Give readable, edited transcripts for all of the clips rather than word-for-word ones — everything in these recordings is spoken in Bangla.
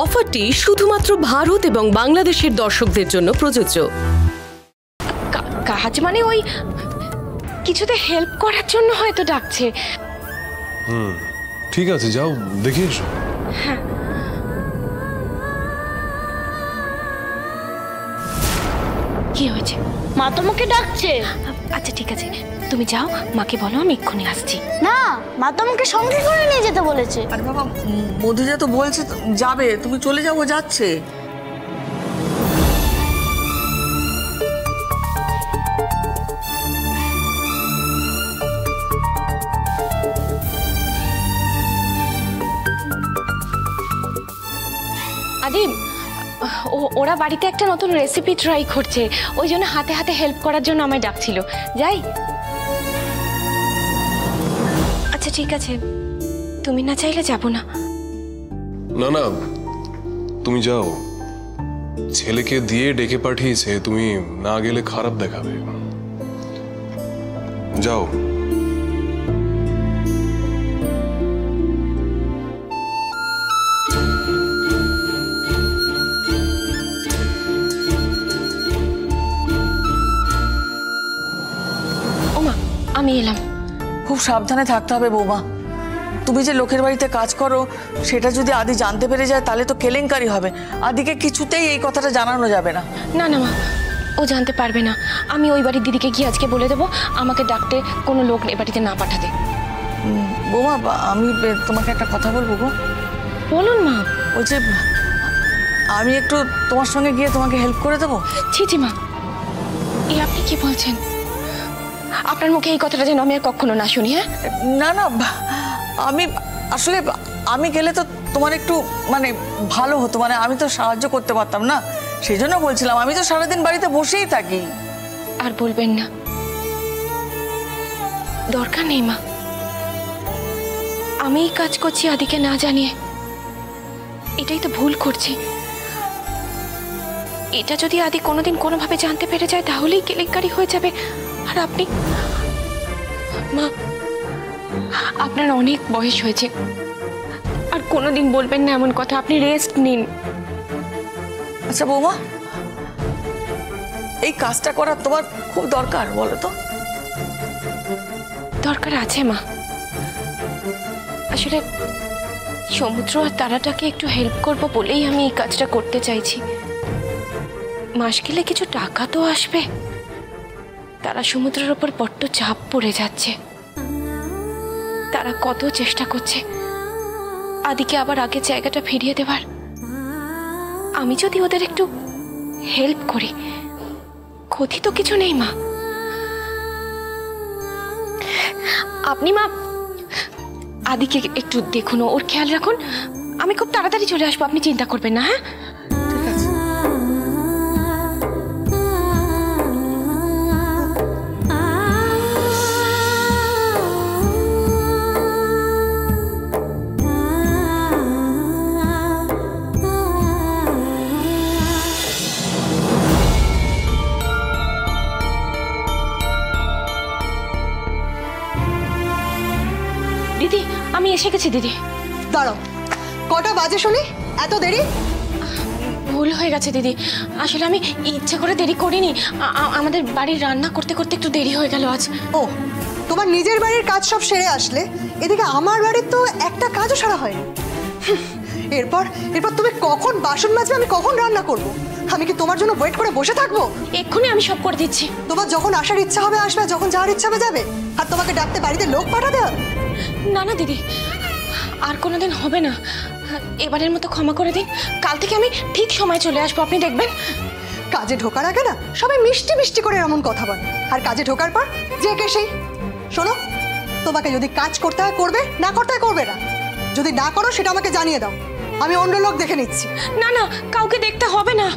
অফারটি শুধুমাত্র ভারত এবং বাংলাদেশের দর্শকদের জন্য প্রযোজ্য। কাজ মানে ওই কিছুতে হেল্প করার জন্য হয়তো ডাকছে। ঠিক আছে, যাও দেখে এসো। হ্যাঁ। কি হয়েছে? মা তোমাকে ডাকছে। আচ্ছা ঠিক আছে, তুমি যাও, মাকে বলো আমি এক্ষুনি আসছি। না, মা তোমাকে সঙ্গে করে নিয়ে যেতে বলেছে। আরে বাবা, মধুজা তো বলছে যাবে, তুমি চলে যাও, ও যাচ্ছে। আদি, ওরা বাড়িতে একটা নতুন রেসিপি ট্রাই করছে, ওই জন্য হাতে হাতে হেল্প করার জন্য আমায় ডাকছিল। যাই। আচ্ছা ঠিক আছে, তুমি না চাইলে যাব না। না না, তুমি যাও। ছেলেকে দিয়ে ডেকে পাঠিয়েছে, তুমি না গেলে খারাপ দেখাবে। যাও। ওমা, আমি এলাম। খুব সাবধানে থাকতে হবে বৌমা। তুমি যে লোকের বাড়িতে কাজ করো সেটা যদি আদি জানতে পেরে যায় তাহলে তো কেলেঙ্কারি হবে। আদিকে কিছুতেই এই কথাটা জানানো যাবে না। না না মা, ও জানতে পারবে না। আমি ওই বাড়ির দিদিকে গিয়ে আজকে বলে দেবো আমাকে ডাকতে কোনো লোক এ বাড়িতে না পাঠাতে। বৌমা, আমি তোমাকে একটা কথা বলবো গো। বলুন মা। ওই যে আমি একটু তোমার সঙ্গে গিয়ে তোমাকে হেল্প করে দেবো। ছি মা, এই আপনি কি বলছেন? আপনার মুখে এই কথাটা যেন আমি আর কখনো না শুনি। হ্যাঁ না না, আমি আসলে আমি গেলে তো তোমার একটু মানে ভালো হতো, মানে আমি তো সাহায্য করতে পারতাম না, সেই জন্য বলছিলাম। আমি তো সারাদিন বাড়িতে বসেই থাকি। আর বলবেন না, দরকার নেই মা। আমি কাজ করছি আদিকে না জানিয়ে, এটাই তো ভুল করছি। এটা যদি আদি কোনোদিন কোনোভাবে জানতে পেরে যায় তাহলেই কেলেঙ্কারি হয়ে যাবে। আর আপনি মা, আপনার অনেক বয়স হয়েছে, আর কোনোদিন বলবেন না এমন কথা। আপনি রেস্ট নিন। আচ্ছা বৌমা, এই কাজটা করার তোমার খুব দরকার, বলো তো? দরকার আছে মা। আসলে সমুদ্র আর তারাটাকে একটু হেল্প করবো বলেই আমি এই কাজটা করতে চাইছি। মাস গেলে কিছু টাকা তো আসবে। তারা সমুদ্রের ওপর বড্ড চাপ পড়ে যাচ্ছে। তারা কত চেষ্টা করছে আদিকে আবার আগের জায়গাটা ফিরিয়ে দেবার। আমি যদি ওদের একটু হেল্প করি, ক্ষতি তো কিছু নেই মা। আপনি মা আদিকে একটু দেখুন, ওর খেয়াল রাখুন। আমি খুব তাড়াতাড়ি চলে আসবো, আপনি চিন্তা করবেন না। হ্যাঁ ঠিক আছে। দিদি, আমি এসে গেছি। দিদি দাঁড়াও, কটা বাজে শুনি? এত দেরি? ভুল হয়ে গেছে দিদি। আসলে আমি ইচ্ছে করে দেরি করিনি। আমাদের বাড়ির রান্না করতে করতে একটু দেরি হয়ে গেল আজ। ও, তোমার নিজের বাড়ির কাজ সব সেরে আসলে এদিকে আমার বাড়ির তো একটা কাজও সারা হয়নি। এরপর তুমি কখন বাসন মাজবে, আমি কখন রান্না করব? আমি কি তোমার জন্য ওয়েট করে বসে থাকবো? এক্ষুনি আমি সব করে দিচ্ছি। তোমার যখন আসার ইচ্ছা হবে আসবে, যখন যাওয়ার ইচ্ছা হবে যাবে। আর তোমাকে ডাকতে বাড়িতে লোক পাঠাতে হবে? না না দিদি, আর কোনোদিন হবে না। এবারের মতো ক্ষমা করে দিন। কাল থেকে আমি ঠিক সময় চলে আসবো, আপনি দেখবেন। কাজে ঢোকার আগে না সবাই মিষ্টি মিষ্টি করে এমন কথা বলে, আর কাজে ঢোকার পর যে কে সেই। শোনো, তোমাকে যদি কাজ করতে হয় করবে, না করতে হয় করবে না। যদি না করো সেটা আমাকে জানিয়ে দাও, আমি অন্য লোক দেখে নিচ্ছি। না না, কাউকে দেখতে হবে না।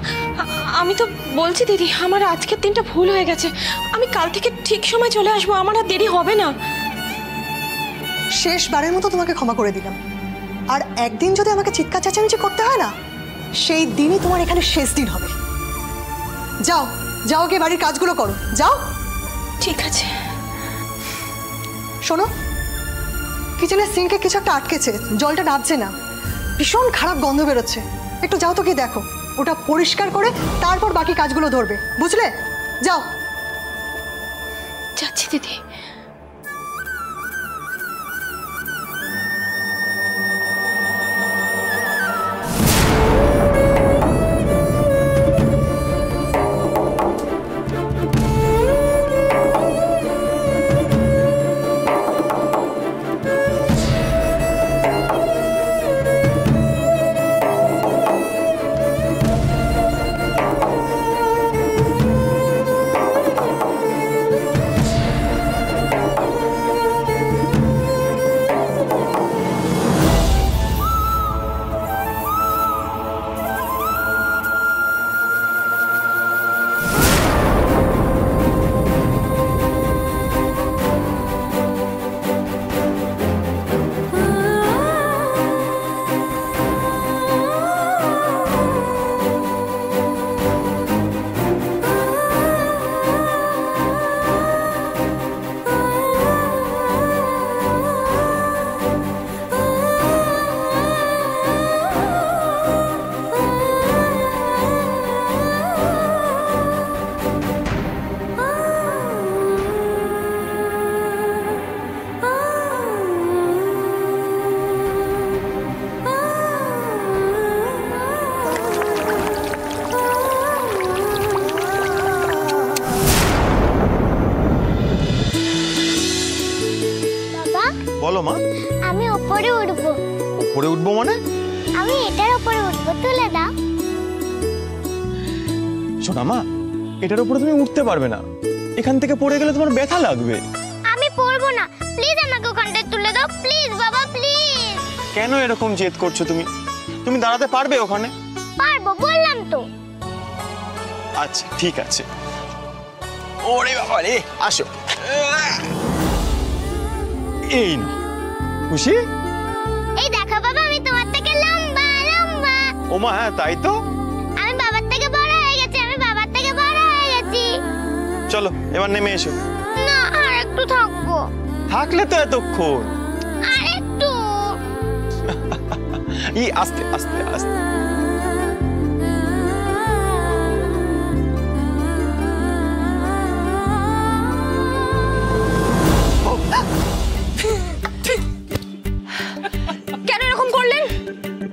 আমি তো বলছি দিদি, আমার আজকের দিনটা ভুল হয়ে গেছে। আমি কাল থেকে ঠিক সময় চলে আসবো, আমার আর দেরি হবে না। শেষবারের মতো তোমাকে ক্ষমা করে দিলাম। আর একদিন যদি আমাকে চিৎকার চেঁচামেচি করতে হয় না, সেই দিনই তোমার এখানে শেষ দিন হবে। যাও যাও, গিয়ে বাড়ির কাজগুলো করো, যাও। ঠিক আছে। শোনো, কিচেনের সিঙ্কে কিছু একটা আটকেছে, জলটা নামছে না। ভীষণ খারাপ গন্ধ বেরোচ্ছে, একটু যাও তো কি দেখো, ওটা পরিষ্কার করে তারপর বাকি কাজগুলো ধরবে, বুঝলে? যাও। যাচ্ছি দিদি। বলো মা। আমি উপরে উঠবো। উপরে উঠবো মানে? আমি এটার উপরে উঠবো, তুলে দাও। শোনা মা, এটার উপরে তুমি উঠতে পারবে না, এখান থেকে পড়ে গেলে তোমার ব্যথা লাগবে। আমি পড়বো না, প্লিজ আমাকে ওখানটায় তুলে দাও, প্লিজ বাবা, প্লিজ। কেন এরকম জেদ করছো তুমি? তুমি দাঁড়াতে পারবে ওখানে? পারবো, বললাম তো। আচ্ছা ঠিক আছে। ওরে বাবা রে, আসো। এই না, খুশি? এই দেখো বাবা, আমি তোমার থেকে লম্বা লম্বা। ও মা, হ্যাঁ তাই তো। আমি বাবার থেকে বড় হয়ে গেছি, আমি বাবার থেকে বড় হয়ে গেছি। চলো এবার নেমে এসো। না, আর একটু থাকবো। থাকলে তো এতক্ষণ। আর একটু। আস্তে আস্তে আস্তে। কেন এরকম করলেন?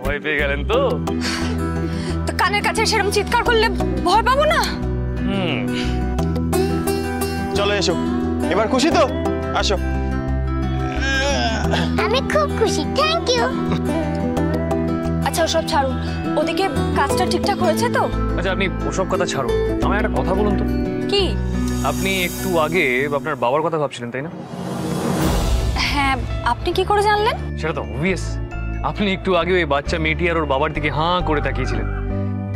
ভয় পেয়ে গেলেন তো? তো কানের কাছে সেরকম চিৎকার করলে ভয় পাবো না? চলো এসো, এবার খুশি তো? আসো। আমি খুব খুশি, থ্যাংক ইউ। আচ্ছা ওসব ছাড়ুন, ওদিকে কাজটা ঠিকঠাক হয়েছে তো? আচ্ছা আপনি ওসব কথা ছাড়ুন, আমায় একটা কথা বলুন তো। কি? আপনি একটু আগে আপনার বাবার কথা ভাবছিলেন তাই না? হ্যাঁ, আপনি কি করে জানলেন? সেটা তো অবভিয়াস, আপনি একটু আগে ওই বাচ্চা মেয়েটি আর ওর বাবার দিকে হাঁ করে তাকিয়েছিলেন।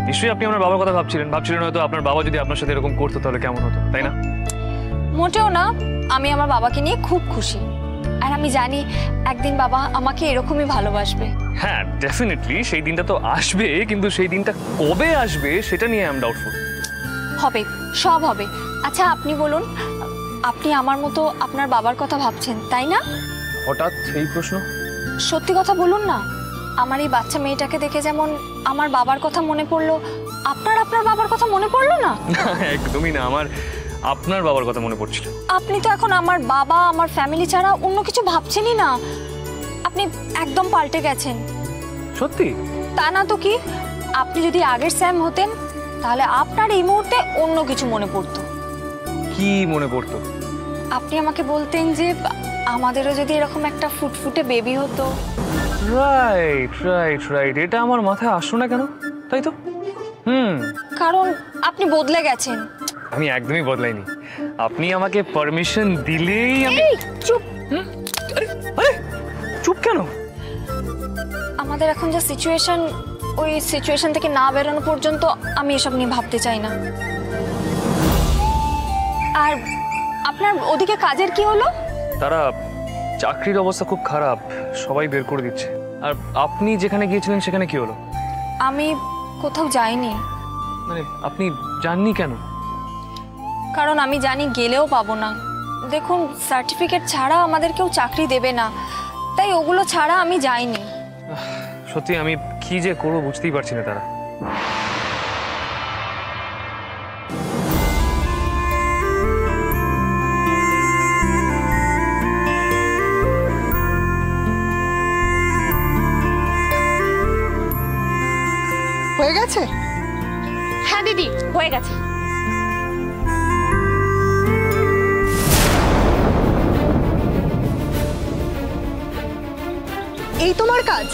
নিশ্চয়ই আপনি আমার বাবার কথা ভাবছিলেন হয়তো আপনার বাবা যদি আপনার সাথে এরকম করতো তাহলে কেমন হতো, তাই না? মোটেও না, আমি আমার বাবাকে নিয়ে খুব খুশি। আর আমি জানি একদিন বাবা আমাকে এরকমই ভালোবাসবে। হ্যাঁ ডেফিনেটলি সেই দিনটা তো আসবে, কিন্তু সেই দিনটা কবে আসবে সেটা নিয়ে আই এম ডাউটফুল। হবে, সব হবে। আচ্ছা আপনি বলুন, আপনি আমার মতো আপনার বাবার কথা ভাবছেন তাই না? হঠাৎ এই প্রশ্ন? সত্যি কথা বলুন না, আমার এই বাচ্চা মেয়েটাকে দেখে যেমন আমার বাবার কথা মনে পড়লো, আপনার বাবার কথা মনে পড়লো না? একদমই না, আমার আপনার বাবার কথা মনে পড়ছিল। আপনি তো এখন আমার বাবা, আমার ফ্যামিলি ছাড়া অন্য কিছু ভাবছেনই না। আপনি একদম পাল্টে গেছেন। সত্যি? তা না তো কি, আপনি যদি আগের স্যাম হতেন তাহলে আপনার এই মুহূর্তে অন্য কিছু মনে পড়তো। কি মনে পড়তো? আপনি আমাকে বলতেন যে আমাদেরও যদি এরকম একটা ফুটফুটে বেবি হতো। রাইট রাইট রাইট, এটা আমার মাথায় আসলো না কেন? তাই তো। কারণ আপনি বদলে গেছেন। আমি একদমই বদলাইনি, আপনি আমাকে পারমিশন দিলেই আমি। চুপ। আরে চুপ কেন? আমাদের এখন যা সিচুয়েশন, ওই সিচুয়েশন থেকে না বেরোনো পর্যন্ত আমি এসব নিয়ে ভাবতে চাই না। আর আপনার ওদিকে কাজের কি হলো? তারা চাকরির অবস্থা খুব খারাপ, সবাই বের করে দিচ্ছে। আর আপনি যেখানে গিয়েছিলেন সেখানে কি হলো? আমি কোথাও যাইনি। মানে আপনি যাননি কেন? কারণ আমি জানি গেলেও পাবো না। দেখুন, সার্টিফিকেট ছাড়া আমাদের কেউ চাকরি দেবে না, তাই ওগুলো ছাড়া আমি যাইনি। সত্যি আমি কি যে করবো বুঝতেই পারছি না তারা। হয়ে গেছে? হ্যাঁ দিদি, হয়ে গেছে। এই তোমার কাজ?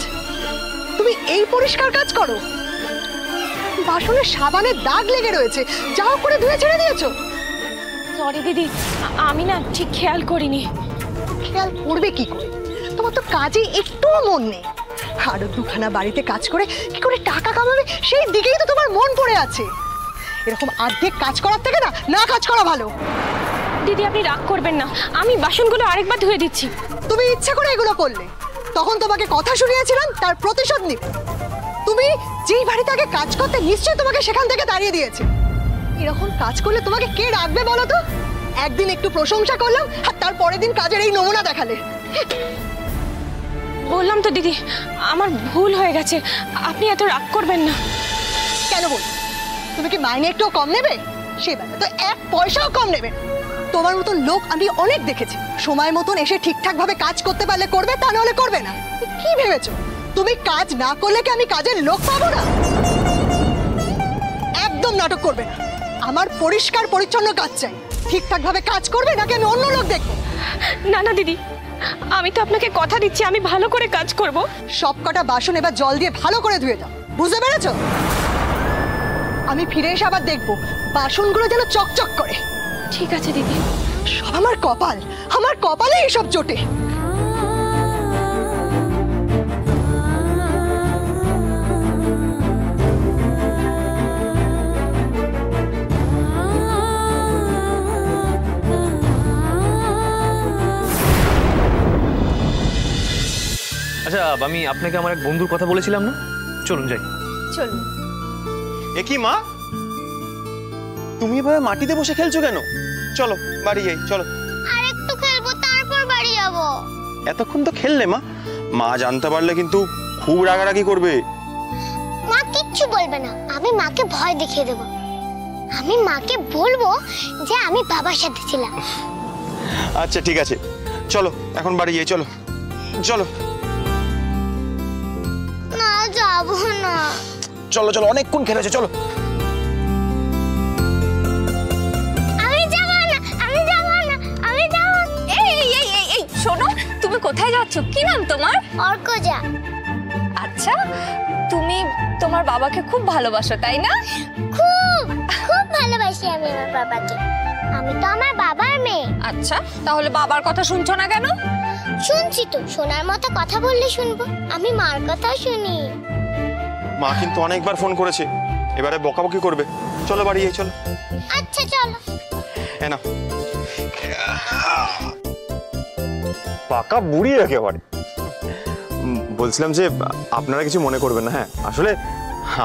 তুমি এই পরিষ্কার কাজ করো? বাসনের সাবানের দাগ লেগে রয়েছে, যাও করে ধুয়ে ছেড়ে দিয়েছো। সরি দিদি, আমি না ঠিক খেয়াল করিনি। খেয়াল করবে কি করে? তোমার তো কাজে একটুও মন নেই। আরো দুখানা বাড়িতে কাজ করে কি করে টাকা কামাবে সেই দিকেই তো তোমার মন পড়ে আছে। এরকম অর্ধেক কাজ করার থেকে না না কাজ করা ভালো। দিদি আপনি রাগ করবেন না, আমি বাসনগুলো আরেকবার ধুয়ে দিচ্ছি। তুমি ইচ্ছা করে এগুলো করলে, তখন তোমাকে কথা শুনিয়েছিলাম তার প্রতিশোধ নিবে। তুমি যেই বাড়িতে আগে কাজ করতে নিশ্চয়ই তোমাকে সেখান থেকে তাড়িয়ে দিয়েছে। এরকম কাজ করলে তোমাকে কে রাখবে বলো তো? একদিন একটু প্রশংসা করলাম আর তার পরের দিন কাজের এই নমুনা দেখালে। বললাম তো দিদি, আমার ভুল হয়ে গেছে, আপনি এত রাগ করবেন না। কেন বল? তুমি কি মাইনে একটু কম নেবে? সে বেলা তো এক পয়সাও কম নেবে। তোমার মতন লোক আমি অনেক দেখেছি, সময় মতন এসে ঠিকঠাক ভাবে কাজ করতে পারলে করবে, তা নাহলে করবে না। কি ভেবেছো তুমি কাজ না করলে কি আমি কাজের লোক পাবো না? একদম নাটক করবে না। আমার পরিষ্কার পরিচ্ছন্ন কাজ চাই। ঠিকঠাক ভাবে কাজ করবে নাকি আমি অন্য লোক দেখবো? না না দিদি, আমি তো আপনাকে কথা দিচ্ছি আমি ভালো করে কাজ করব। সব কটা বাসন এবার জল দিয়ে ভালো করে ধুয়ে দাও, বুঝতে পেরেছো? আমি ফিরে এসে আবার দেখবো বাসনগুলো যেন চকচক করে। ঠিক আছে দিদি। সব আমার কপাল, আমার কপালে এসব জোটে। আচ্ছা, আমি আপনাকে আমার এক বন্ধুর কথা বলেছিলাম না, চলুন যাই। চলুন। এ কি মা, তুমি এভাবে মাটিতে বসে খেলছো কেন? চলো বাড়ি যাই, চলো। আর একটু খেলবো, তারপর বাড়ি যাবো। এতক্ষণ তো খেললে মা, মা জানতে পারলে কিন্তু খুব রাগারাগি করবে। মা কিচ্ছু বলবে না, আমি মাকে ভয় দেখিয়ে দেবো। আমি মাকে বলবো যে আমি বাবার সাথে ছিলাম। আচ্ছা ঠিক আছে, চলো এখন বাড়ি যাই, চলো চলো। না যাবো না। চলো চলো, অনেকক্ষণ খেলেছো, চলো। আমি যাবো না, আমি যাবো না, আমি যাবো। এই শোনো, তুমি কোথায় যাচ্ছ? কি নাম তোমার? অর্কজা। আচ্ছা, তুমি তোমার বাবাকে খুব ভালোবাসো তাই না? খুব খুব ভালোবাসি আমি আমার বাবাকে। আমি তো আমার বাবার মেয়ে। আচ্ছা, তাহলে বাবার কথা শুনছো না কেন? শুনছি তো, শোনার মতো কথা বললে শুনবো। আমি মার কথাও শুনি। মা কিন্তু অনেকবার ফোন করেছে, এবারে বকাবকি করবে। চলো বাড়ি যাই, চলো। আচ্ছা চলো। না পাকা বুড়ি একেবারে। বলছিলাম যে আপনারা কিছু মনে করবেন না। হ্যাঁ, আসলে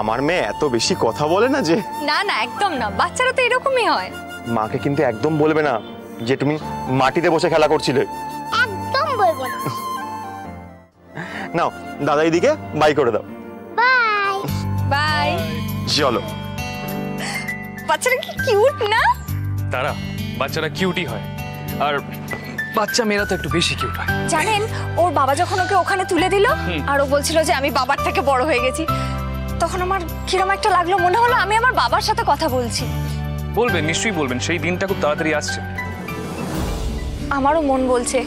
আমার মেয়ে এত বেশি কথা বলে না যে। না না, একদম না, বাচ্চারা তো এরকমই হয়। মাকে কিন্তু একদম বলবে না যে তুমি মাটিতে বসে খেলা করছিলে। একদম বলবো না। নাও দাদা দিদিকে বাই করে দাও। Bye bye. চলো। বাচ্চারা কি কিউট না? তারা বাচ্চারা কিউটই হয়, আর বাচ্চা মেয়েরা তো একটু বেশি কিউট হয়। জানেন, ওর বাবা যখন ওকে ওখানে তুলে দিল আর ও বলছিল যে আমি বাবার থেকে বড় হয়ে গেছি, তখন আমার কিরম একটা লাগলো, মনে হলো আমি আমার বাবার সাথে কথা বলছি। বলবেন, নিশ্চয়ই বলবেন, সেই দিনটা খুব তাড়াতাড়ি আসছে। আমারও মন বলছে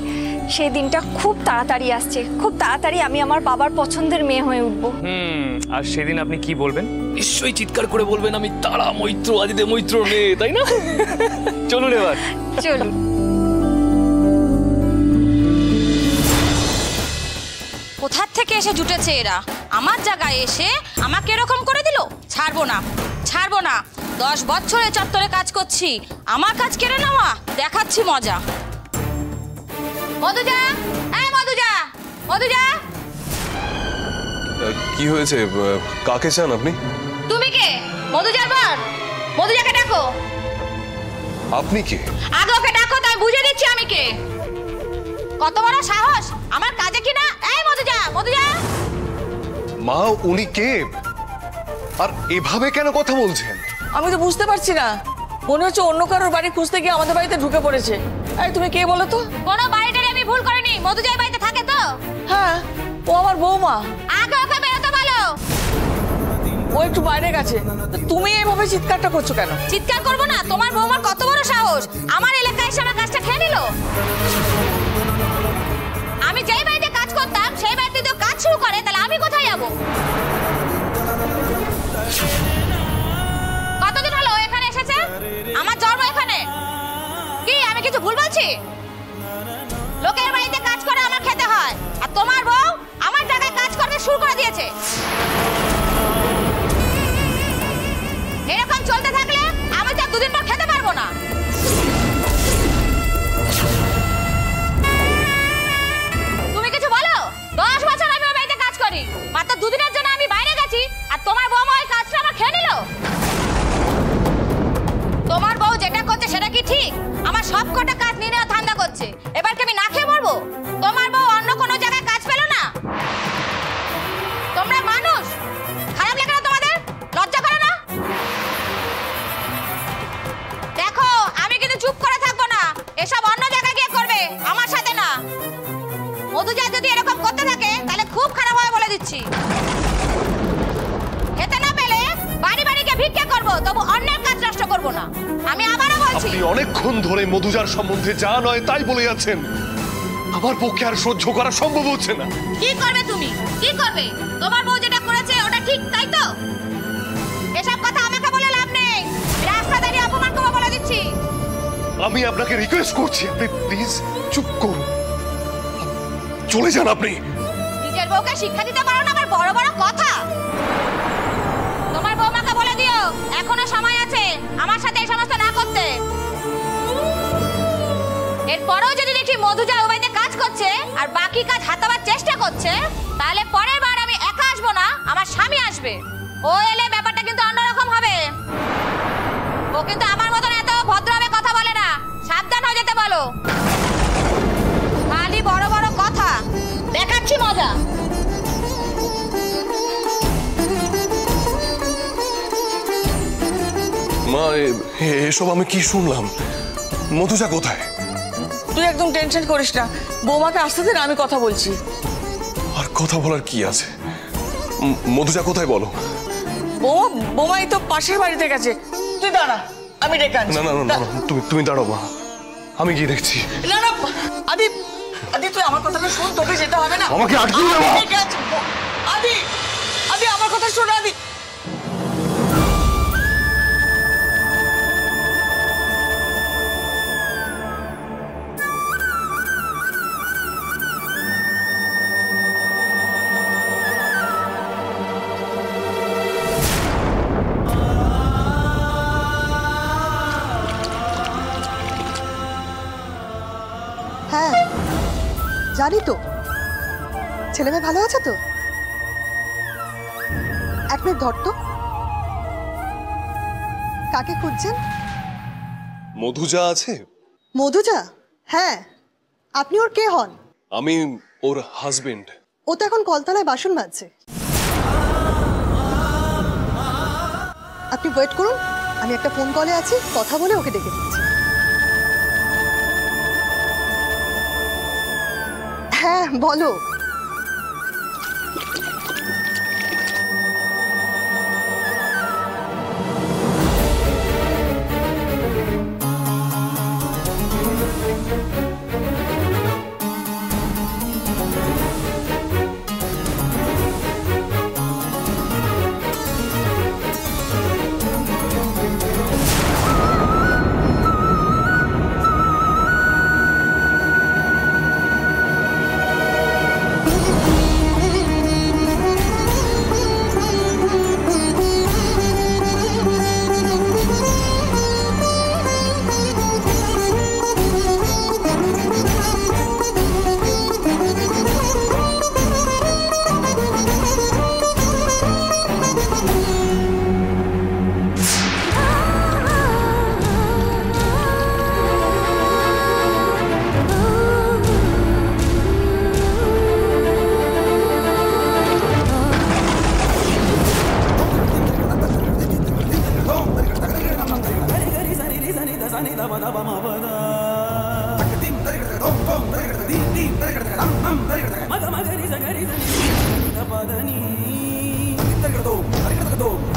সেই দিনটা খুব তাড়াতাড়ি আসছে, খুব তাড়াতাড়ি আমি আমার বাবার পছন্দের মেয়ে হয়ে উঠবো। আর সেদিন আপনি কি বলবেন? নিশ্চয়ই চিৎকার করে বলবেন আমি তারা মৈত্র আদিতে মৈত্র মেয়ে, তাই না? চলুন এবার চলুন। কোথার থেকে এসে জুটেছে এরা, আমার জায়গায় এসে আমাকে এরকম করে দিল। ছাড়বো না, ছাড়বো না। 10 বছরে চত্বরে কাজ করছি, আমার কাজ কেড়ে নেওয়া, দেখাচ্ছি মজা। মধুজা, এই মধুজা, মধুজা। কি হয়েছে? কাকে চান আপনি? তুমি কে? মধুজার বার। মধুজাকে ডাকো। আপনি কে? আগে ওকে ডাকো, তাই বুঝে দিচ্ছি আমি কে। কত বড় সাহস আমার কাজে কিনা। এই মধুজা, মধুজা। মা উনি কে, আর এভাবে কেন কথা বলছেন? আমি তো বুঝতে পারছি না, মনে হচ্ছে অন্য কারোর বাড়ি খুঁজতে গিয়ে আমাদের বাড়িতে ঢুকে পড়েছে। এই তুমি কে বলো তো? কোনো বাড়িটারে আমি ভুল করিনি, মধুজার বাড়িতে থাকে তো। হ্যাঁ, ও আমার বৌমা। আগে ওকে বেরোতে বলো। ও একটু বাইরে গেছে। তুমি এইভাবে চিৎকারটা করছো কেন? চিৎকার করবো না? তোমার বৌমার কত বড় সাহস, আমার এলাকায় এসে আমার কাজটা খেয়ে নিল। আমি যেই বাড়িতে কাজ করতাম সেই বাড়িতে যদি কাজ শুরু করে তাহলে আমি কোথায় যাবো? কতদিন হলো এখানে এসেছে? আমার জন্ম এখানে। কি আমি কিছু ভুল বলছি? লোকের বাড়িতে কাজ করে আমার খেতে হয়, আর তোমার বউ আমার জায়গায় কাজ করতে শুরু করে দিয়েছে। এরকম চলতে থাকলে আমি তো দুদিন পর খেতে পারবো না। তুমি কিছু বলো? 10 বছর আমি ওই বাড়িতে কাজ করি, মাত্র দুদিনের জন্য আমি বাইরে গেছি আর তোমার বৌমা ওই কাজটা আমার খেয়ে নিল। তোমার বউ যেটা করছে সেটা কি ঠিক? আমার সব কটা কাজ নিয়ে নেওয়া ধান্দা করছে, এবার কি আমি না খেয়ে মরবো? তোমার বউ অন্য কোনো জায়গায় কাজ পেল না? তোমরা মানুষ, খারাপ লাগে না তোমাদের? লজ্জা করে না? দেখো আমি কিন্তু চুপ করে থাকবো না, এসব অন্য জায়গায় গিয়ে করবে, আমার সাথে না। মধুজা যদি এরকম করতে থাকে তাহলে খুব খারাপ হবে বলে দিচ্ছি। খেতে না পেলে বাড়ি বাড়ি গিয়ে ভিক্ষা করবো, তবু অন্যের কাজ নষ্ট করবো না। আমি আবারও বলছি, আপনি অনেকক্ষণ ধরে মধুজার সম্বন্ধে যা নয় তাই বলে যাচ্ছেন, আমার পক্ষে আর সহ্য করা সম্ভব হচ্ছে না। কি করবে তুমি? কি করবে? তোমার বউ যেটা করেছে ওটা ঠিক, তাই তো? এসব কথা আমাকে বলে লাভ নেই, রাস্তা দাঁড়িয়ে অপমান করবো বলে দিচ্ছি। আমি আপনাকে রিকোয়েস্ট করছি, আপনি প্লিজ চুপ করুন, চলে যান আপনি। নিজের বউকে শিক্ষা দিতে পারো না, আবার বড় বড় কথা। তোমার বৌমাকে বলে দিও এখনো সময় আছে আমার সাথে এই সমস্ত না করতে। এরপরেও যদি দেখি মধুজা ওই বাড়িতে কাজ করছে আর বাকি কাজ হাতাবার চেষ্টা করছে, তাহলে পরের বার আমি একা আসবো না, আমার স্বামী আসবে। ও এলে ব্যাপারটা কিন্তু অন্যরকম হবে। ও কিন্তু আমার মতন এত ভদ্রভাবে কথা বলে না, সাবধান হয়ে যেতে বলো। খালি বড় বড় কথা, দেখাচ্ছি মজা। মা এসব আমি কি শুনলাম? মধুজা কোথায়? তুই একদম টেনশন করিস না, বৌমাকে আসতে দিন, আমি কথা বলছি। আর কথা বলার কি আছে? মধুজা কোথায় বলো? বৌমা এই তো পাশের বাড়িতে গেছে, তুই দাঁড়া, আমি ডেকে আনছি। না না না, তুমি দাঁড়াও মা, আমি গিয়ে দেখছি। না না আদি, আদি তুই আমার কথাটা শোন, তোকে যেতে হবে না। আমাকে আটকে দাও। আদি, আদি আমার কথা শোন আদি। হ্যাঁ জানি তো, ছেলে মেয়ে ভালো আছে তো? এক মিনিট ধর তো, কাকে খুঁজছেন? মধুজা আছে? মধুজা? হ্যাঁ, আপনি ওর কে হন? আমি ওর হাজবেন্ড। ও তো এখন কলতলায় বাসন মাজছে। আপনি ওয়েট করুন, আমি একটা ফোন কলে আছি, কথা বলে ওকে ডেকে দিচ্ছি। হ্যাঁ বলো। Oh